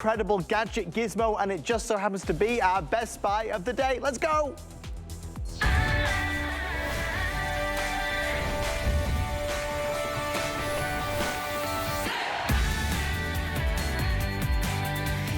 Incredible gadget gizmo, and it just so happens to be our best buy of the day. Let's go.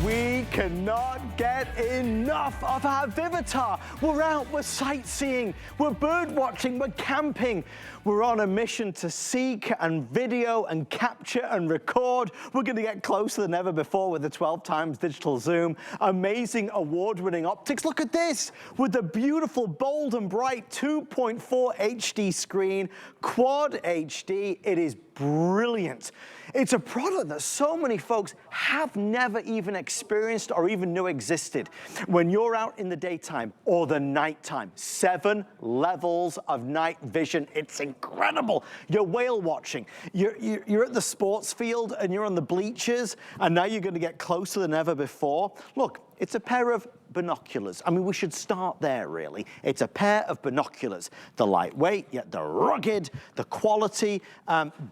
We cannot get enough of our Vivitar. We're out, we're sightseeing, we're bird watching, we're camping. We're on a mission to seek and video and capture and record. We're gonna get closer than ever before with the 12x digital zoom. Amazing award-winning optics. Look at this, with the beautiful, bold and bright 2.4 HD screen, quad HD. It is brilliant. It's a product that so many folks have never even experienced or even knew existed. When you're out in the daytime or the nighttime, 7 levels of night vision. It's incredible. You're whale watching. You're at the sports field and you're on the bleachers, and now you're gonna get closer than ever before. Look, it's a pair of binoculars. I mean, we should start there, really. It's a pair of binoculars. The lightweight, yet the rugged, the quality,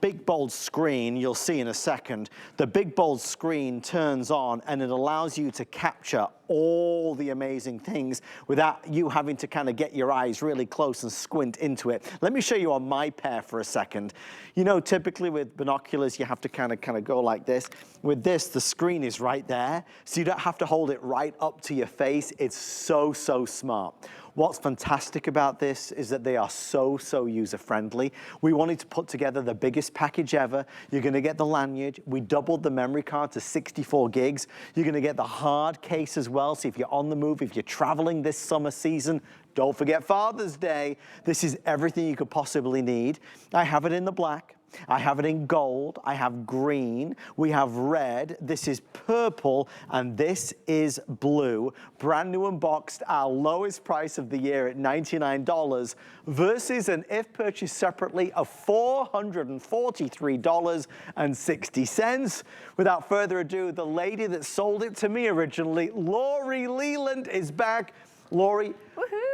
big bold screen, you'll see in a second. The big bold screen turns on and it allows you to capture all the amazing things without you having to kind of get your eyes really close and squint into it. Let me show you on my pair for a second. You know, typically with binoculars, you have to kind of go like this. With this, the screen is right there, so you don't have to hold it right up to your face. It's so smart. What's fantastic about this is that they are so user-friendly. We wanted to put together the biggest package ever. You're gonna get the lanyard. We doubled the memory card to 64 gigs. You're gonna get the hard case as well, so if you're on the move, if you're traveling this summer season, don't forget Father's Day. This is everything you could possibly need. I have it in the black. I have it in gold, I have green, we have red, this is purple, and this is blue. Brand new unboxed, our lowest price of the year at $99 versus an if purchased separately of $443.60. Without further ado, the lady that sold it to me originally, Lori Leland, is back. Lori,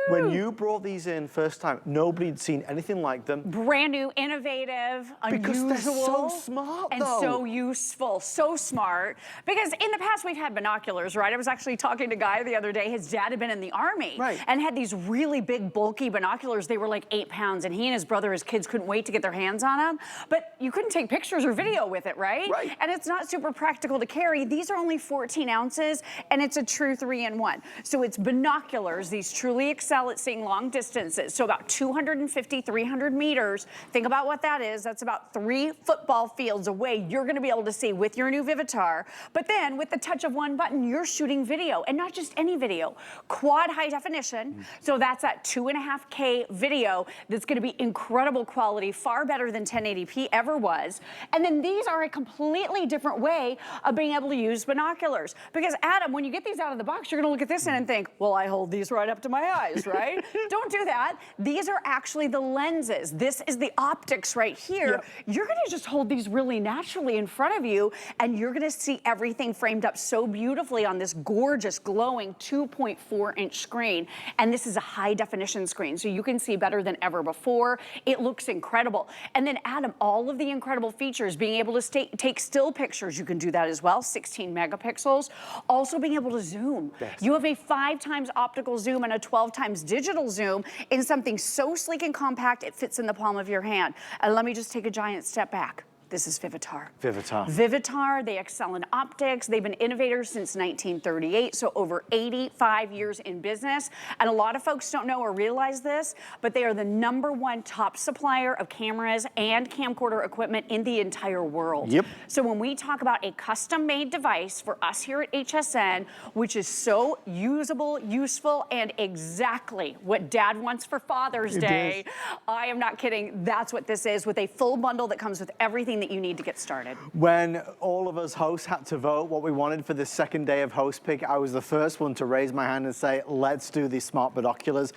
when you brought these in first time, nobody had seen anything like them. Brand new, innovative, because unusual. Because they're so smart, and so useful, so smart. Because in the past, we've had binoculars, right? I was actually talking to a guy the other day. His dad had been in the Army and had these really big, bulky binoculars. They were like 8 pounds, and he and his brother, his kids, couldn't wait to get their hands on them. But you couldn't take pictures or video with it, right? And it's not super practical to carry. These are only 14 ounces, and it's a true 3-in-1. So it's binoculars. These truly excel at seeing long distances. So about 250, 300 meters. Think about what that is. That's about 3 football fields away. You're gonna be able to see with your new Vivitar. But then with the touch of one button, you're shooting video, and not just any video. Quad high definition. So that's at 2.5K video. That's gonna be incredible quality, far better than 1080p ever was. And then these are a completely different way of being able to use binoculars. Because Adam, when you get these out of the box, you're gonna look at this and think, well, I hold these right up to my eyes, right? Don't do that. These are actually the lenses. This is the optics right here. You're gonna just hold these really naturally in front of you, and you're gonna see everything framed up so beautifully on this gorgeous, glowing 2.4-inch screen. And this is a high definition screen, so you can see better than ever before. It looks incredible. And then Adam, all of the incredible features, being able to take still pictures, you can do that as well, 16 megapixels. Also being able to zoom. You have a 5x optical zoom and a 12x digital zoom in something so sleek and compact, it fits in the palm of your hand. And let me just take a giant step back. This is Vivitar. Vivitar, they excel in optics. They've been innovators since 1938, so over 85 years in business. And a lot of folks don't know or realize this, but they are the #1 top supplier of cameras and camcorder equipment in the entire world. So when we talk about a custom-made device for us here at HSN, which is so usable, useful, and exactly what Dad wants for Father's Day, I am not kidding. That's what this is, with a full bundle that comes with everything that you need to get started. When all of us hosts had to vote what we wanted for the second day of host pick, I was the first one to raise my hand and say, let's do these smart binoculars.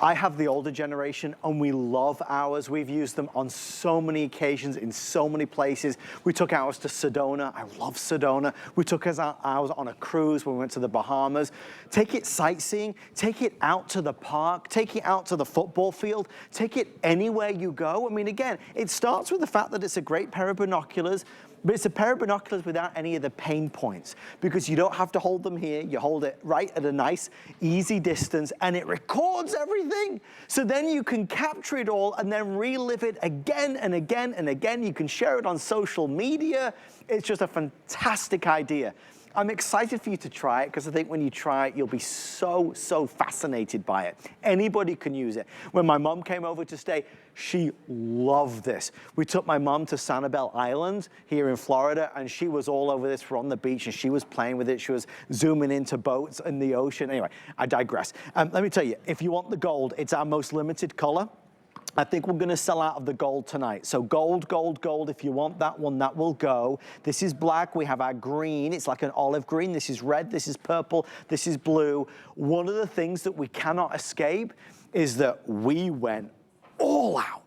I have the older generation and we love ours. We've used them on so many occasions in so many places. We took ours to Sedona. I love Sedona. We took ours on a cruise when we went to the Bahamas. Take it sightseeing, take it out to the park, take it out to the football field, take it anywhere you go. I mean, again, it starts with the fact that it's a great pair of binoculars. But it's a pair of binoculars without any of the pain points, because you don't have to hold them here. You hold it right at a nice, easy distance, and it records everything. So then you can capture it all and then relive it again and again and again. You can share it on social media. It's just a fantastic idea. I'm excited for you to try it, because I think when you try it, you'll be so fascinated by it. Anybody can use it. When my mom came over to stay, she loved this. We took my mom to Sanibel Island here in Florida, and she was all over this. We're on the beach, and she was playing with it. She was zooming into boats in the ocean. Anyway, I digress. Let me tell you, if you want the gold, it's our most limited color. I think we're gonna sell out of the gold tonight. So gold, gold, gold, if you want that one, that will go. This is black, we have our green. It's like an olive green. This is red, this is purple, this is blue. One of the things that we cannot escape is that we went all out.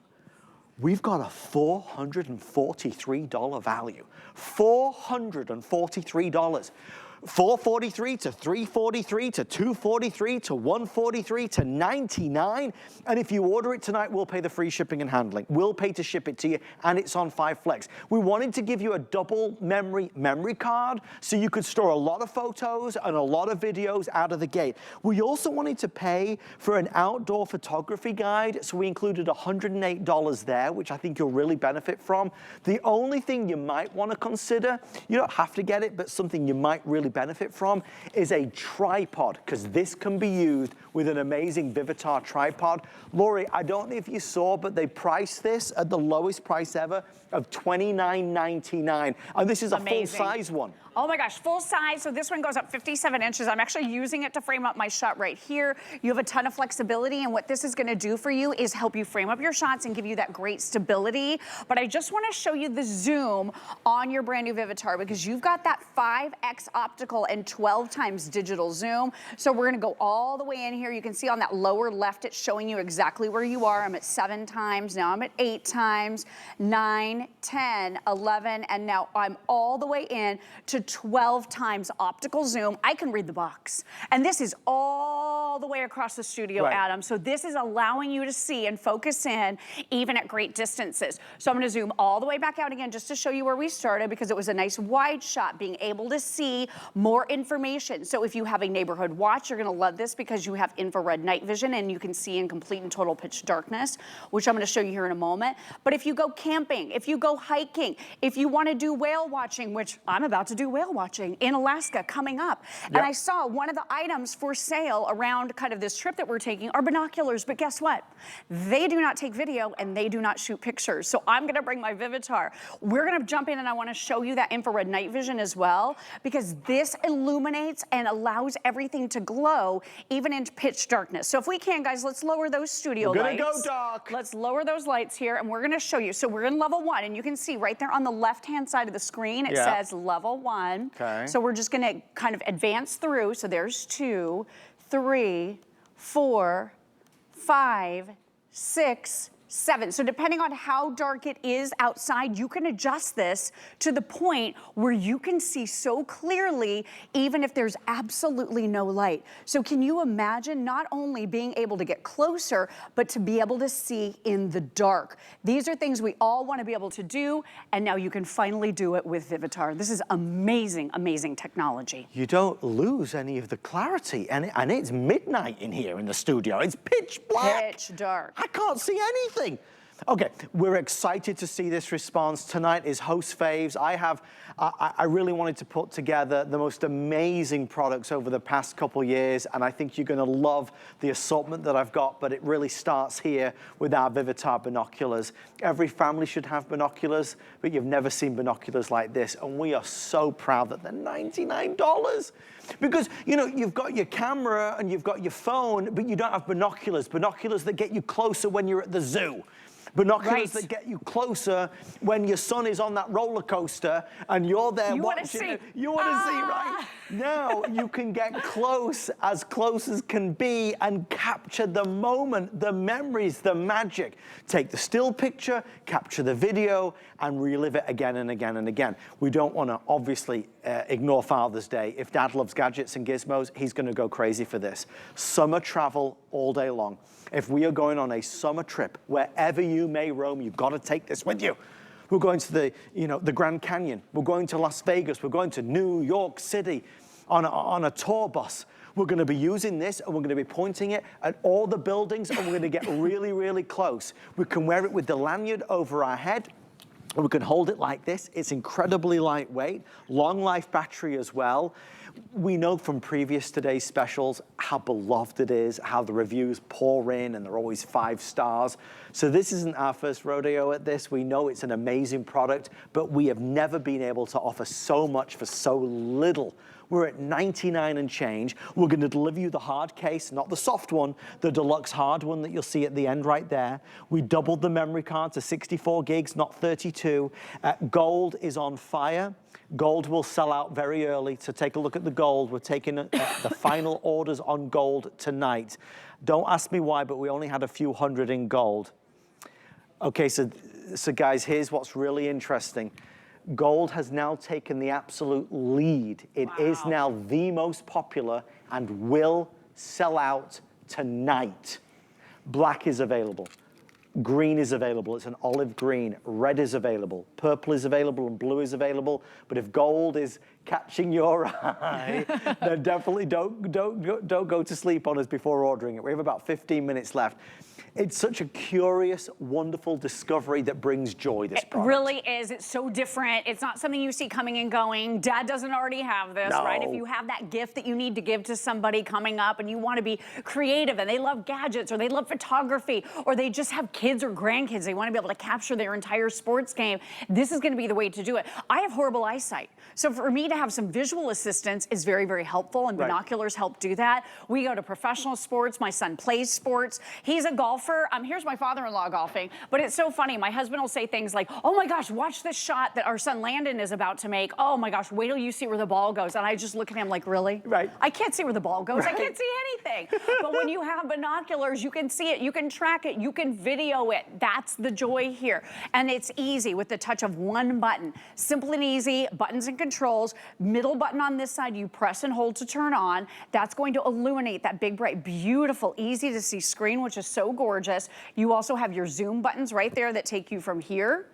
We've got a $443 value. $443. $443 to $343 to $243 to $143 to $99. And if you order it tonight, we'll pay the free shipping and handling. We'll pay to ship it to you, and it's on 5 Flex. We wanted to give you a double memory card so you could store a lot of photos and a lot of videos out of the gate. We also wanted to pay for an outdoor photography guide, so we included $108 there, which I think you'll really benefit from. The only thing you might want to consider, you don't have to get it, but something you might really benefit from, is a tripod, because this can be used with an amazing Vivitar tripod. Lori, I don't know if you saw, but they priced this at the lowest price ever of $29.99, and this is a full-size one. Oh my gosh, full size. So this one goes up 57 inches. I'm actually using it to frame up my shot right here. You have a ton of flexibility, and what this is gonna do for you is help you frame up your shots and give you that great stability. But I just wanna show you the zoom on your brand new Vivitar, because you've got that 5X optical and 12 times digital zoom. So we're gonna go all the way in here. You can see on that lower left, it's showing you exactly where you are. I'm at 7 times, now I'm at 8 times, 9, 10, 11, and now I'm all the way in to 12 times optical zoom. I can read the box. And this is all the way across the studio, right, Adam. So this is allowing you to see and focus in even at great distances. So I'm gonna zoom all the way back out again just to show you where we started, because it was a nice wide shot, being able to see more information. So if you have a neighborhood watch, you're gonna love this because you have infrared night vision and you can see in complete and total pitch darkness, which I'm gonna show you here in a moment. But if you go camping, if you go hiking, if you wanna do whale watching, which I'm about to do whale watching in Alaska coming up. Yep. And I saw one of the items for sale around kind of this trip that we're taking are binoculars, but guess what? They do not take video and they do not shoot pictures. So I'm gonna bring my Vivitar. We're gonna jump in and I wanna show you that infrared night vision as well, because this illuminates and allows everything to glow even in pitch darkness. So if we can, guys, let's lower those studio lights. We're gonna go dark. Let's lower those lights here and we're gonna show you. So we're in level 1 and you can see right there on the left-hand side of the screen, it says level 1. Okay. So we're just gonna kind of advance through. So there's 2, 3, 4, 5, 6, 7. So depending on how dark it is outside, you can adjust this to the point where you can see so clearly, even if there's absolutely no light. So can you imagine not only being able to get closer, but to be able to see in the dark? These are things we all want to be able to do, and now you can finally do it with Vivitar. This is amazing, amazing technology. You don't lose any of the clarity, and it's midnight in here in the studio. It's pitch black. Pitch dark. I can't see anything. Okay, we're excited to see this response. Tonight is host faves. I really wanted to put together the most amazing products over the past couple years, and I think you're gonna love the assortment that I've got, but it really starts here with our Vivitar binoculars. Every family should have binoculars, but you've never seen binoculars like this, and we are so proud that they're $99. Because, you know, you've got your camera and you've got your phone, but you don't have binoculars. Binoculars that get you closer when you're at the zoo. Binoculars that get you closer when your son is on that roller coaster and you're there watching it. You want to see, right? Now you can get close as can be and capture the moment, the memories, the magic. Take the still picture, capture the video, and relive it again and again and again. We don't want to obviously ignore Father's Day. If Dad loves gadgets and gizmos, he's going to go crazy for this. Summer travel all day long. If we are going on a summer trip, wherever you may roam, you've got to take this with you. We're going to the, the Grand Canyon. We're going to Las Vegas. We're going to New York City on a tour bus. We're going to be using this and we're going to be pointing it at all the buildings and we're going to get really, really close. We can wear it with the lanyard over our head. And we can hold it like this. It's incredibly lightweight, long life battery as well. We know from previous today's specials how beloved it is, how the reviews pour in and they're always 5 stars. So this isn't our first rodeo at this. We know it's an amazing product, but we have never been able to offer so much for so little. We're at $99 and change. We're going to deliver you the hard case, not the soft one, the deluxe hard one that you'll see at the end right there. We doubled the memory card to 64 gigs, not 32. Gold is on fire. Gold will sell out very early, so take a look at the gold. We're taking the final orders on gold tonight. Don't ask me why, but we only had a few hundred in gold. Okay, so guys, here's what's really interesting. Gold has now taken the absolute lead. It is now the most popular and will sell out tonight. Black is available. Green is available. It's an olive green. Red is available. Purple is available and blue is available. But if gold is catching your eye, then definitely don't go to sleep on us before ordering it. We have about 15 minutes left. It's such a curious, wonderful discovery that brings joy, this product. It really is. It's so different. It's not something you see coming and going. Dad doesn't already have this, right? If you have that gift that you need to give to somebody coming up and you want to be creative and they love gadgets or they love photography or they just have kids or grandkids, they want to be able to capture their entire sports game, this is going to be the way to do it. I have horrible eyesight. So for me to have some visual assistance is very, very helpful, and binoculars help do that. We go to professional sports. My son plays sports. He's a golfer. Here's my father-in-law golfing, but it's so funny. My husband will say things like, oh my gosh, watch this shot that our son Landon is about to make. Oh my gosh, wait till you see where the ball goes. And I just look at him like, really? Right. I can't see where the ball goes. I can't see anything. But when you have binoculars, you can see it, you can track it, you can video it. That's the joy here. And it's easy with the touch of one button. Simple and easy, buttons and controls. Middle button on this side, you press and hold to turn on. That's going to illuminate that big, bright, beautiful, easy to see screen, which is so gorgeous. You also have your zoom buttons right there that take you from here,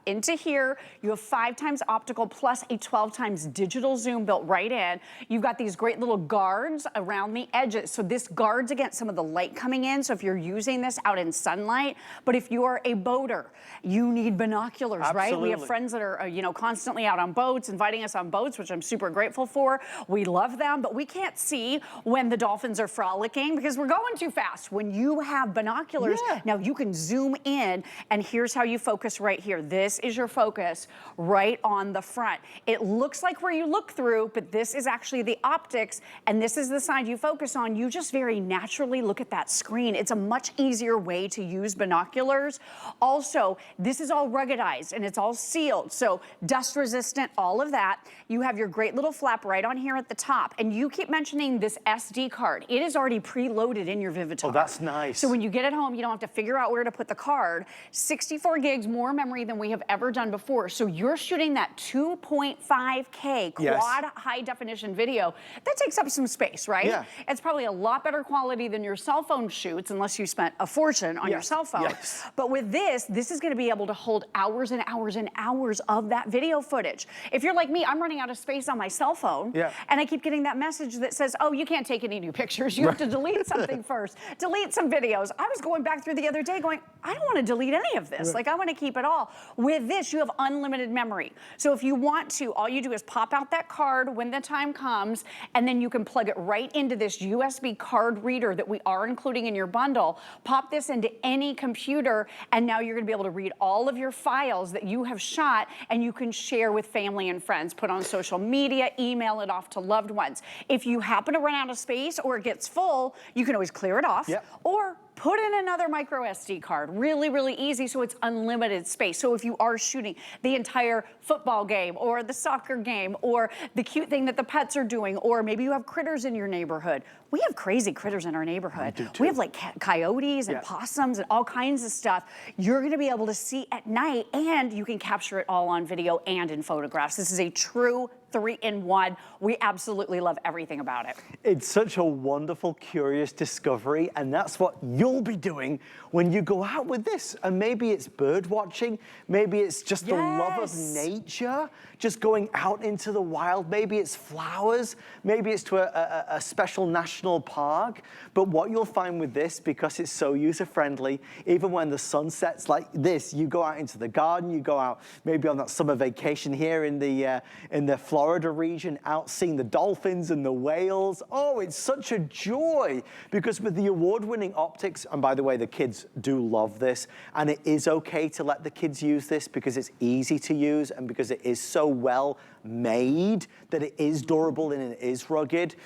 into here. You have 5 times optical plus a 12 times digital zoom built right in. You've got these great little guards around the edges. So this guards against some of the light coming in. So if you're using this out in sunlight, but if you are a boater, you need binoculars, right? We have friends that are, constantly out on boats, inviting us on boats, which I'm super grateful for. We love them, but we can't see when the dolphins are frolicking because we're going too fast. When you have binoculars, now you can zoom in, and here's how you focus right here. This is your focus right on the front. It looks like where you look through, but this is actually the optics, and this is the side you focus on. You just very naturally look at that screen. It's a much easier way to use binoculars. Also, this is all ruggedized and it's all sealed, so dust resistant, all of that. You have your great little flap right on here at the top, and you keep mentioning this SD card. It is already preloaded in your Vivitar. Oh, that's nice. So when you get it home, you don't have to figure out where to put the card. 64 gigs more memory than we have ever done before. So you're shooting that 2.5K quad high definition video. That takes up some space, right? Yeah. It's probably a lot better quality than your cell phone shoots, unless you spent a fortune on your cell phone. But with this is going to be able to hold hours and hours and hours of that video footage. If you're like me, I'm running out of space on my cell phone, and I keep getting that message that says, oh, you can't take any new pictures. You have to delete something first. Delete some videos. I was going back through the other day going, I don't want to delete any of this. Like, I want to keep it all. With this, you have unlimited memory. So if you want to, all you do is pop out that card when the time comes, and then you can plug it right into this USB card reader that we are including in your bundle. Pop this into any computer, and now you're going to be able to read all of your files that you have shot, and you can share with family and friends, put on social media, email it off to loved ones. If you happen to run out of space or it gets full, you can always clear it off, or put in another micro SD card. Really, really easy, so it's unlimited space. So if you are shooting the entire football game or the soccer game or the cute thing that the pets are doing, or maybe you have critters in your neighborhood. We have crazy critters in our neighborhood. We have like coyotes and possums and all kinds of stuff. You're gonna be able to see at night, and you can capture it all on video and in photographs. This is a true 3-in-1. We absolutely love everything about it. It's such a wonderful, curious discovery, and that's what you'll be doing when you go out with this. And maybe it's bird watching, maybe it's just the love of nature, just going out into the wild, maybe it's flowers, maybe it's to a special national park. But what you'll find with this, because it's so user-friendly, even when the sun sets like this, you go out into the garden, you go out maybe on that summer vacation here in the Florida region, out seeing the dolphins and the whales. Oh, it's such a joy, because with the award-winning optics, and by the way, the kids do love this, and it is okay to let the kids use this because it's easy to use and because it is so well made that it is durable and it is rugged.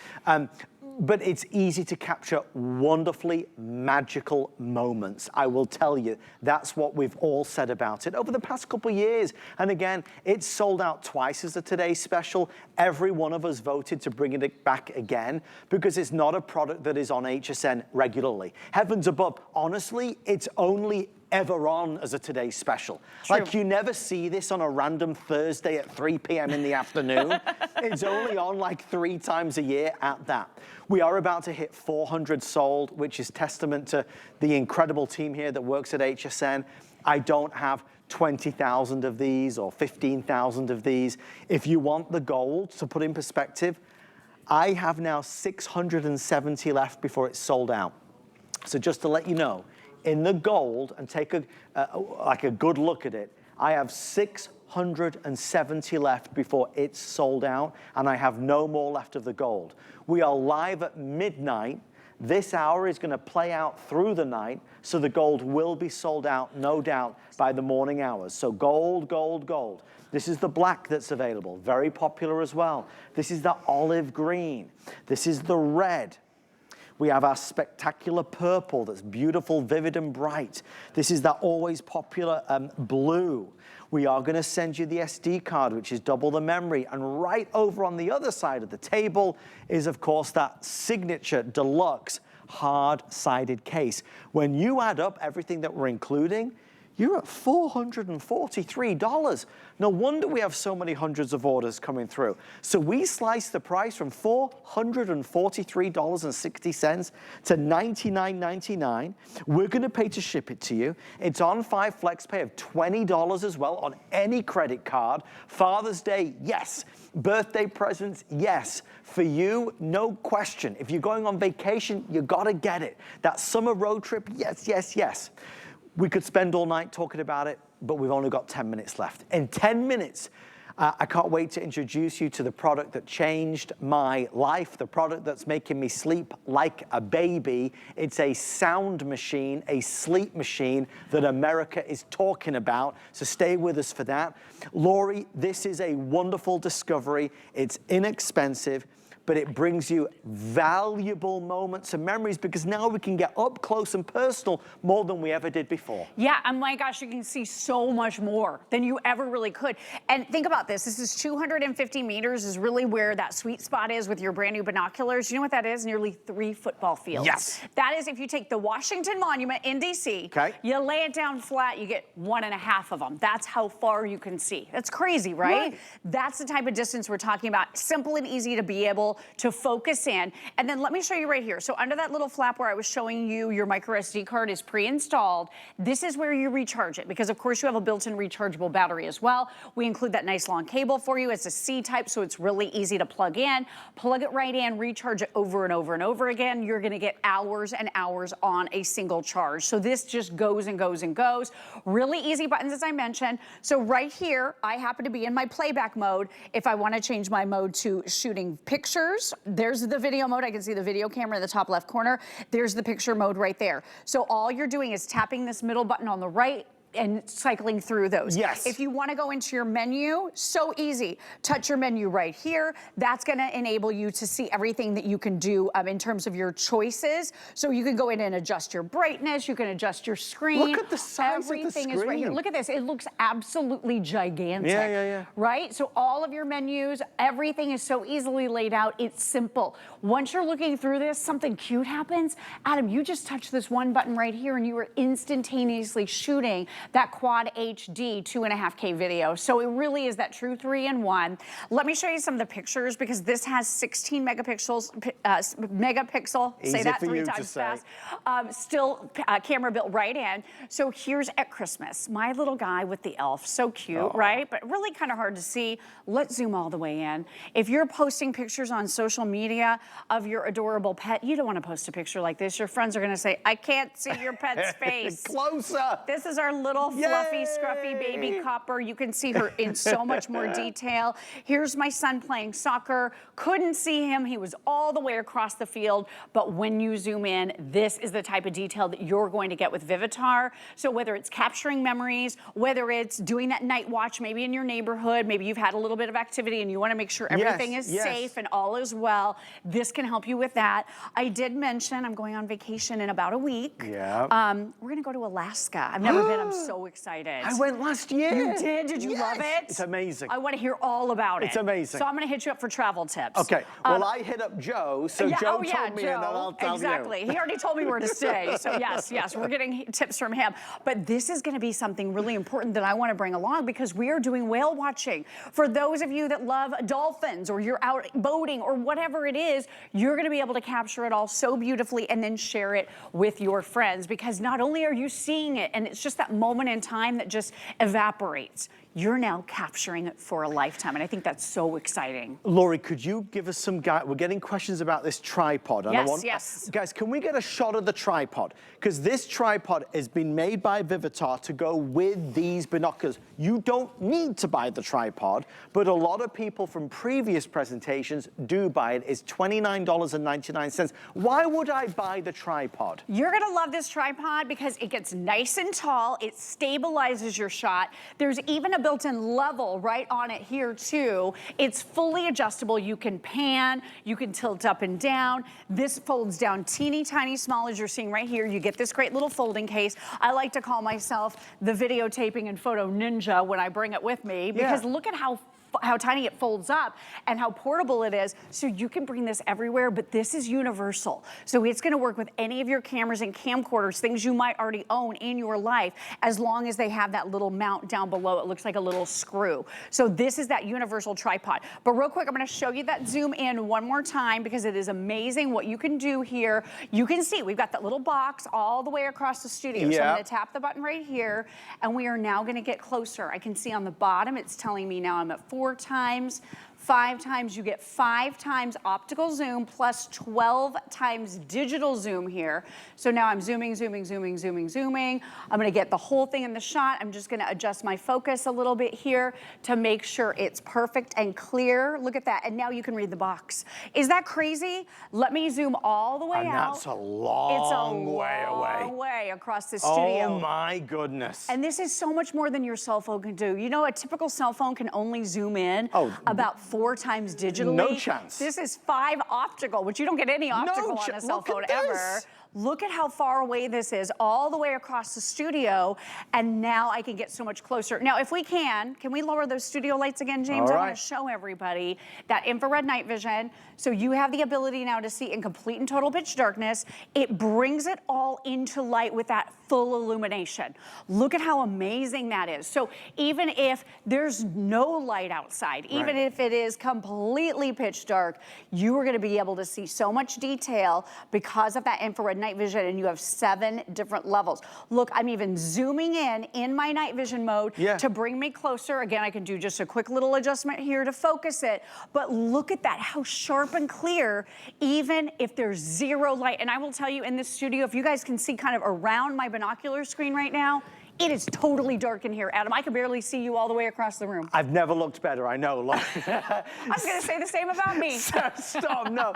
But it's easy to capture wonderfully magical moments. I will tell you, that's what we've all said about it over the past couple of years. And again, it's sold out twice as a Today's Special. Every one of us voted to bring it back again because it's not a product that is on HSN regularly. Heavens above, honestly, it's only ever on as a Today's Special. True. Like, you never see this on a random Thursday at 3 p.m. in the afternoon. It's only on like 3 times a year at that. We are about to hit 400 sold, which is testament to the incredible team here that works at HSN. I don't have 20,000 of these or 15,000 of these. If you want the gold, to put in perspective, I have now 670 left before it's sold out. So just to let you know, in the gold, and take like a good look at it, I have 670 left before it's sold out, and I have no more left of the gold. We are live at midnight. This hour is going to play out through the night, so the gold will be sold out, no doubt, by the morning hours. So gold, gold, gold. This is the black that's available, very popular as well. This is the olive green. This is the red. We have our spectacular purple that's beautiful, vivid, and bright. This is that always popular blue. We are going to send you the SD card, which is double the memory. And right over on the other side of the table is, of course, that signature deluxe hard-sided case. When you add up everything that we're including, you're at $443. No wonder we have so many hundreds of orders coming through. So we sliced the price from $443.60 to $99.99. We're gonna pay to ship it to you. It's on 5 flex pay of $20 as well on any credit card. Father's Day, yes. Birthday presents, yes. For you, no question. If you're going on vacation, you gotta get it. That summer road trip, yes, yes, yes. We could spend all night talking about it, but we've only got 10 minutes left. In 10 minutes, I can't wait to introduce you to the product that changed my life, the product that's making me sleep like a baby. It's a sound machine, a sleep machine that America is talking about, so stay with us for that. Lori, this is a wonderful discovery. It's inexpensive, but it brings you valuable moments and memories because now we can get up close and personal more than we ever did before. Yeah, and my gosh, you can see so much more than you ever really could. And think about this. This is 250 meters is really where that sweet spot is with your brand new binoculars. You know what that is? Nearly 3 football fields. Yes. That is if you take the Washington Monument in DC, you lay it down flat, you get 1.5 of them. That's how far you can see. That's crazy, right? That's the type of distance we're talking about. Simple and easy to be able to focus in. And then let me show you right here. So under that little flap where I was showing you your micro SD card is pre-installed, this is where you recharge it because of course you have a built-in rechargeable battery as well. We include that nice long cable for you. It's a C-type, so it's really easy to plug in. Plug it right in, recharge it over and over and over again. You're gonna get hours and hours on a single charge. So this just goes and goes and goes. Really easy buttons, as I mentioned. So right here, I happen to be in my playback mode. If I wanna change my mode to shooting pictures, there's the video mode. I can see the video camera in the top left corner. There's the picture mode right there. So all you're doing is tapping this middle button on the right and cycling through those. Yes. If you want to go into your menu, so easy. Touch your menu right here. That's going to enable you to see everything that you can do in terms of your choices. So you can go in and adjust your brightness. You can adjust your screen. Look at the size everything of the screen. Is right here. Look at this. It looks absolutely gigantic. Yeah. Right? So all of your menus, everything is so easily laid out. It's simple. Once you're looking through this, something cute happens. Adam, you just touch this one button right here and you are instantaneously shooting that quad HD 2.5K video. So it really is that true 3-in-1. Let me show you some of the pictures because this has 16 megapixels, Easy say that for 3 you to times say. fast. Still camera built right in. So here's at Christmas, my little guy with the elf, so cute, right? But really kind of hard to see. Let's zoom all the way in. If you're posting pictures on social media of your adorable pet, you don't want to post a picture like this. Your friends are going to say, I can't see your pet's face. Closer. This is our little fluffy, scruffy baby Copper. You can see her in so much more detail. Here's my son playing soccer. Couldn't see him. He was all the way across the field. But when you zoom in, this is the type of detail that you're going to get with Vivitar. So whether it's capturing memories, whether it's doing that night watch, maybe in your neighborhood, maybe you've had a little bit of activity and you want to make sure everything is safe and all is well, this can help you with that. I did mention I'm going on vacation in about a week. Yeah. We're going to go to Alaska. I've never been. I'm so excited. I went last year. You did? Did you love it? It's amazing. I want to hear all about it. It's amazing. So I'm going to hit you up for travel tips. Okay. Well, I hit up Joe, so Joe told me and then I'll tell you. Exactly. He already told me where to stay. So yes, we're getting tips from him. But this is going to be something really important that I want to bring along because we are doing whale watching. For those of you that love dolphins or you're out boating or whatever it is, you're going to be able to capture it all so beautifully and then share it with your friends because not only are you seeing it and it's just that moment in time that just evaporates, you're now capturing it for a lifetime. And I think that's so exciting. Lori, could you give us some we're getting questions about this tripod. And Yes. Guys, can we get a shot of the tripod? Because this tripod has been made by Vivitar to go with these binoculars. You don't need to buy the tripod, but a lot of people from previous presentations do buy it. It's $29.99. Why would I buy the tripod? You're gonna love this tripod because it gets nice and tall. It stabilizes your shot. There's even a built-in level right on it here too. It's fully adjustable. You can pan, you can tilt up and down. This folds down teeny tiny small as you're seeing right here. You get this great little folding case. I like to call myself the videotaping and photo ninja when I bring it with me because look at how tiny it folds up and how portable it is. So you can bring this everywhere, but this is universal. So it's gonna work with any of your cameras and camcorders, things you might already own in your life, as long as they have that little mount down below. It looks like a little screw. So this is that universal tripod. But real quick, I'm gonna show you that zoom in one more time because it is amazing what you can do here. You can see we've got that little box all the way across the studio. So I'm gonna tap the button right here and we are now gonna get closer. I can see on the bottom, it's telling me now I'm at 4 times, 5 times. You get 5 times optical zoom plus 12 times digital zoom here. So now I'm zooming. I'm gonna get the whole thing in the shot. I'm just gonna adjust my focus a little bit here to make sure it's perfect and clear. Look at that, and now you can read the box. Is that crazy? Let me zoom all the way out. And that's a long way away. Long way across the studio. Oh my goodness. And this is so much more than your cell phone can do. You know, a typical cell phone can only zoom in about 4 times digitally. No chance. This is 5 optical, which you don't get any optical on a cell phone ever. Look at how far away this is, all the way across the studio, and now I can get so much closer. Now, if we can we lower those studio lights again, James? I want to show everybody that infrared night vision. So you have the ability now to see in complete and total pitch darkness. It brings it all into light with that full illumination. Look at how amazing that is. So even if there's no light outside, even if it is completely pitch dark, you are going to be able to see so much detail because of that infrared night vision, and you have 7 different levels. Look, I'm even zooming in my night vision mode to bring me closer. Again, I can do just a quick little adjustment here to focus it, but look at that, how sharp and clear, even if there's 0 light. And I will tell you in this studio, if you guys can see kind of around my binocular screen right now, it is totally dark in here, Adam. I can barely see you all the way across the room. I've never looked better, I know. I was gonna say the same about me. Stop, no.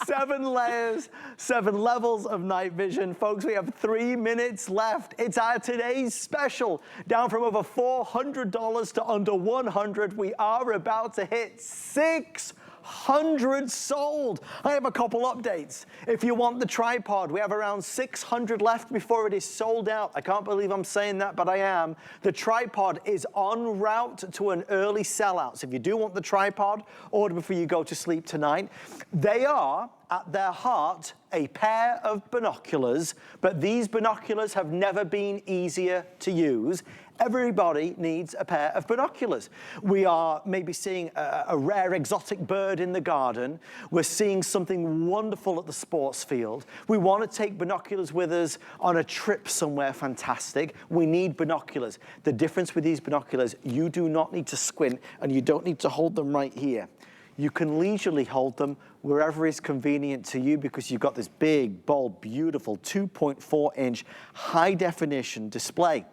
7 layers, 7 levels of night vision. Folks, we have 3 minutes left. It's our today's special. Down from over $400 to under $100. We are about to hit 600 sold. I have a couple updates. If you want the tripod, we have around 600 left before it is sold out. I can't believe I'm saying that, but I am. The tripod is en route to an early sellout. So if you do want the tripod, order before you go to sleep tonight. They are at their heart, a pair of binoculars, but these binoculars have never been easier to use. Everybody needs a pair of binoculars. We are maybe seeing a rare exotic bird in the garden. We're seeing something wonderful at the sports field. We want to take binoculars with us on a trip somewhere fantastic. We need binoculars. The difference with these binoculars, you do not need to squint and you don't need to hold them right here. You can leisurely hold them wherever is convenient to you because you've got this big, bold, beautiful 2.4-inch high-definition display.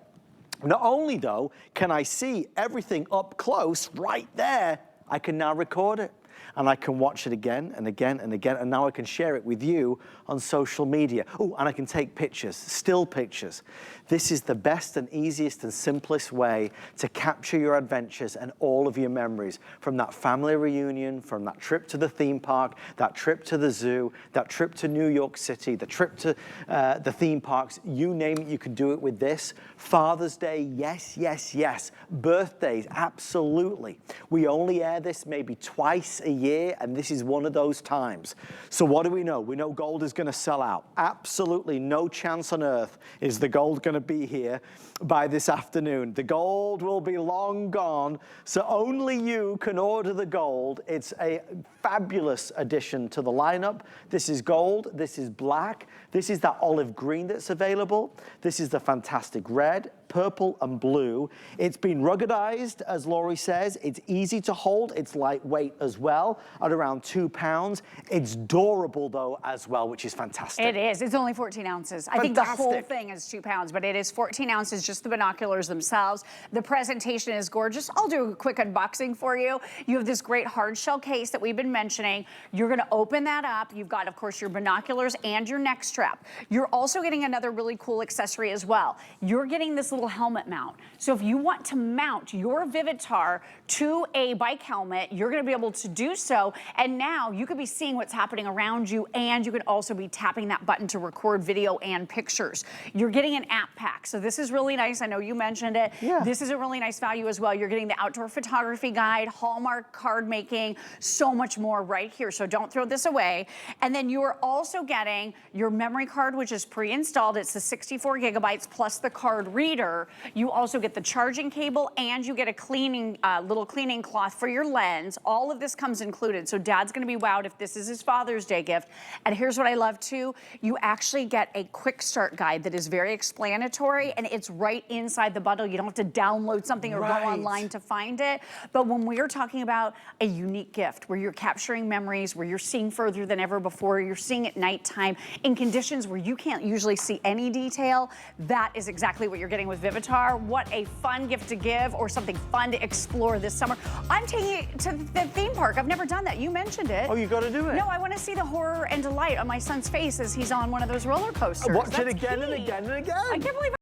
Not only, though, can I see everything up close right there, I can now record it. And I can watch it again and again and again, and now I can share it with you on social media. Oh, and I can take pictures, still pictures. This is the best and easiest and simplest way to capture your adventures and all of your memories from that family reunion, from that trip to the theme park, that trip to the zoo, that trip to New York City, the trip to the theme parks, you name it, you can do it with this. Father's Day, yes, yes, yes. Birthdays, absolutely. We only air this maybe twice a year, and this is one of those times. So what do we know? We know gold is going to sell out. Absolutely no chance on earth is the gold going to be here by this afternoon. The gold will be long gone, so only you can order the gold. It's a fabulous addition to the lineup. This is gold, this is black, this is that olive green that's available, this is the fantastic red, purple and blue. It's been ruggedized, as Laurie says. It's easy to hold. It's lightweight as well, at around 2 pounds. It's durable, though, as well, which is fantastic. It is. It's only 14 ounces. I think the whole thing is 2 pounds, but it is 14 ounces, just the binoculars themselves. The presentation is gorgeous. I'll do a quick unboxing for you. You have this great hard shell case that we've been mentioning. You're going to open that up. You've got, of course, your binoculars and your neck strap. You're also getting another really cool accessory as well. You're getting this little helmet mount. So if you want to mount your Vivitar to a bike helmet, you're going to be able to do so. And now you could be seeing what's happening around you, and you can also be tapping that button to record video and pictures. You're getting an app pack. So this is really nice. I know you mentioned it. Yeah. This is a really nice value as well. You're getting the outdoor photography guide, Hallmark card making, so much more right here. So don't throw this away. And then you are also getting your memory card, which is pre-installed. It's the 64 gigabytes plus the card reader. You also get the charging cable, and you get a cleaning, little cleaning cloth for your lens. All of this comes included. So Dad's gonna be wowed if this is his Father's Day gift. And here's what I love too. You actually get a quick start guide that is very explanatory, and it's right inside the bundle. You don't have to download something or go online to find it. But when we're talking about a unique gift where you're capturing memories, where you're seeing further than ever before, you're seeing at nighttime in conditions where you can't usually see any detail, that is exactly what you're getting with Vivitar. What a fun gift to give, or something fun to explore this summer. I'm taking it to the theme park. I've never done that. You mentioned it. Oh, you got to do it. No, I want to see the horror and delight on my son's face as he's on one of those roller coasters. Watch it again and again and again. I can't believe